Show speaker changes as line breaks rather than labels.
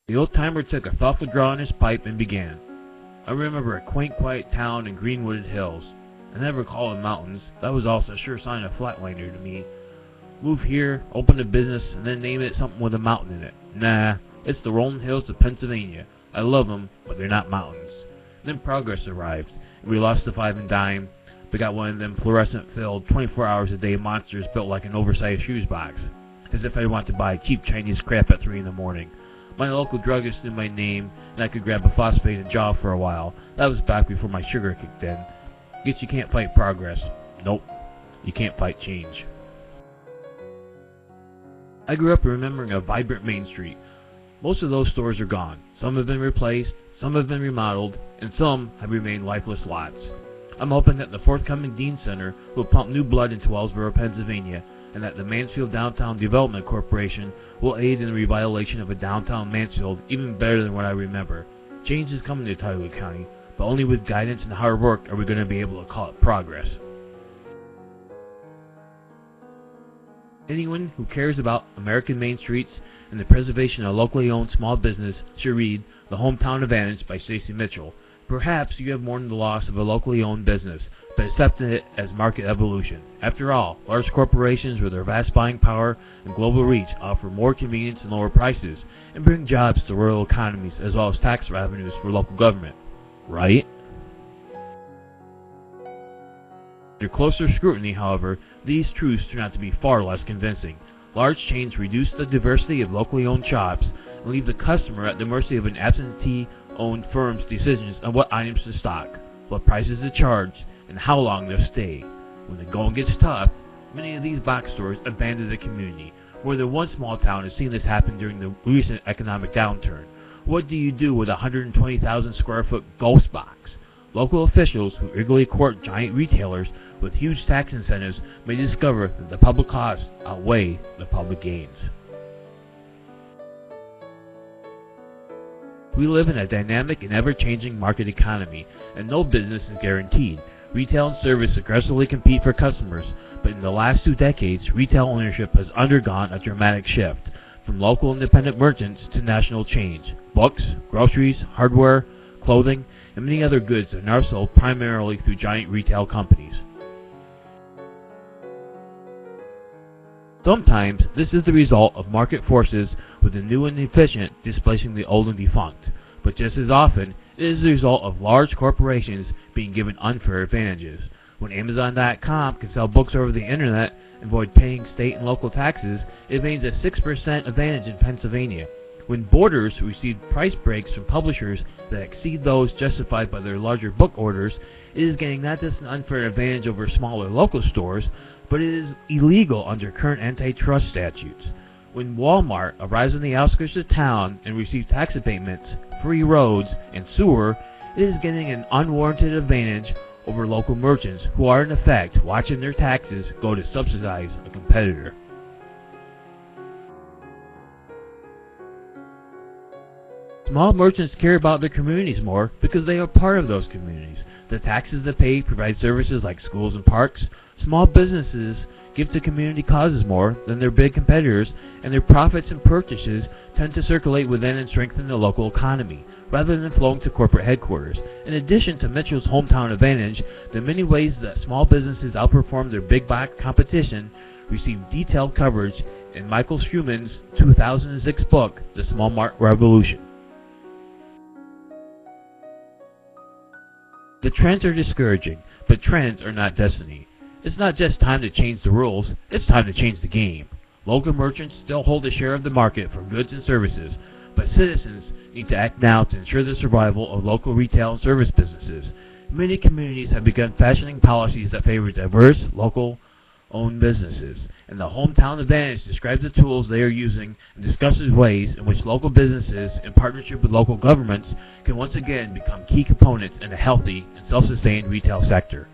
The old-timer took a thoughtful draw on his pipe and began. I remember a quaint, quiet town in green wooded hills. I never call them mountains. That was also a sure sign of flatlander to me. Move here, open a business, and then name it something with a mountain in it. Nah, it's the rolling hills of Pennsylvania. I love them, but they're not mountains. Then progress arrived, and we lost the 5 and dime, but got one of them fluorescent-filled, 24-hours-a-day monsters built like an oversized shoes box, as if I want to buy cheap Chinese crap at 3 in the morning. My local druggist knew my name, and I could grab a phosphate and jaw for a while. That was back before my sugar kicked in. Guess you can't fight progress. Nope, you can't fight change. I grew up remembering a vibrant Main Street. Most of those stores are gone. Some have been replaced, some have been remodeled, and some have remained lifeless lots. I'm hoping that the forthcoming Dean Center will pump new blood into Wellsboro, Pennsylvania, and that the Mansfield Downtown Development Corporation will aid in the revitalization of a downtown Mansfield even better than what I remember. Change is coming to Tioga County, but only with guidance and hard work are we going to be able to call it progress. Anyone who cares about American Main Streets and the preservation of locally owned small business should read The Hometown Advantage by Stacy Mitchell. Perhaps you have mourned the loss of a locally owned business, but accepted it as market evolution. After all, large corporations with their vast buying power and global reach offer more convenience and lower prices, and bring jobs to rural economies as well as tax revenues for local government. Right? Under closer scrutiny, however, these truths turn out to be far less convincing. Large chains reduce the diversity of locally owned shops and leave the customer at the mercy of an absentee-owned firm's decisions on what items to stock, what prices to charge, and how long they'll stay. When the going gets tough, many of these box stores abandon the community. More than one small town has seen this happen during the recent economic downturn. What do you do with a 120,000 square foot ghost box? Local officials who regularly court giant retailers with huge tax incentives may discover that the public costs outweigh the public gains. We live in a dynamic and ever-changing market economy, and no business is guaranteed. Retail and service aggressively compete for customers, but in the last 2 decades, retail ownership has undergone a dramatic shift, from local independent merchants to national chains. Books, groceries, hardware, clothing, and many other goods are now sold primarily through giant retail companies. Sometimes this is the result of market forces with the new and efficient displacing the old and defunct, but just as often it is the result of large corporations being given unfair advantages. When Amazon.com can sell books over the internet and avoid paying state and local taxes, it gains a 6% advantage in Pennsylvania. When Borders receive price breaks from publishers that exceed those justified by their larger book orders, it is gaining not just an unfair advantage over smaller local stores, but it is illegal under current antitrust statutes. When Walmart arrives in the outskirts of town and receives tax abatements, free roads, and sewer, it is gaining an unwarranted advantage over local merchants who are in effect watching their taxes go to subsidize a competitor. Small merchants care about their communities more because they are part of those communities. The taxes they pay provide services like schools and parks. Small businesses give to community causes more than their big competitors, and their profits and purchases tend to circulate within and strengthen the local economy, rather than flowing to corporate headquarters. In addition to Mitchell's hometown advantage, the many ways that small businesses outperform their big box competition receive detailed coverage in Michael Schumann's 2006 book, The Small Mart Revolution. The trends are discouraging, but trends are not destiny. It's not just time to change the rules, it's time to change the game. Local merchants still hold a share of the market for goods and services, but citizens need to act now to ensure the survival of local retail and service businesses. Many communities have begun fashioning policies that favor diverse, local-owned businesses, and the Hometown Advantage describes the tools they are using and discusses ways in which local businesses, in partnership with local governments, can once again become key components in a healthy and self-sustained retail sector.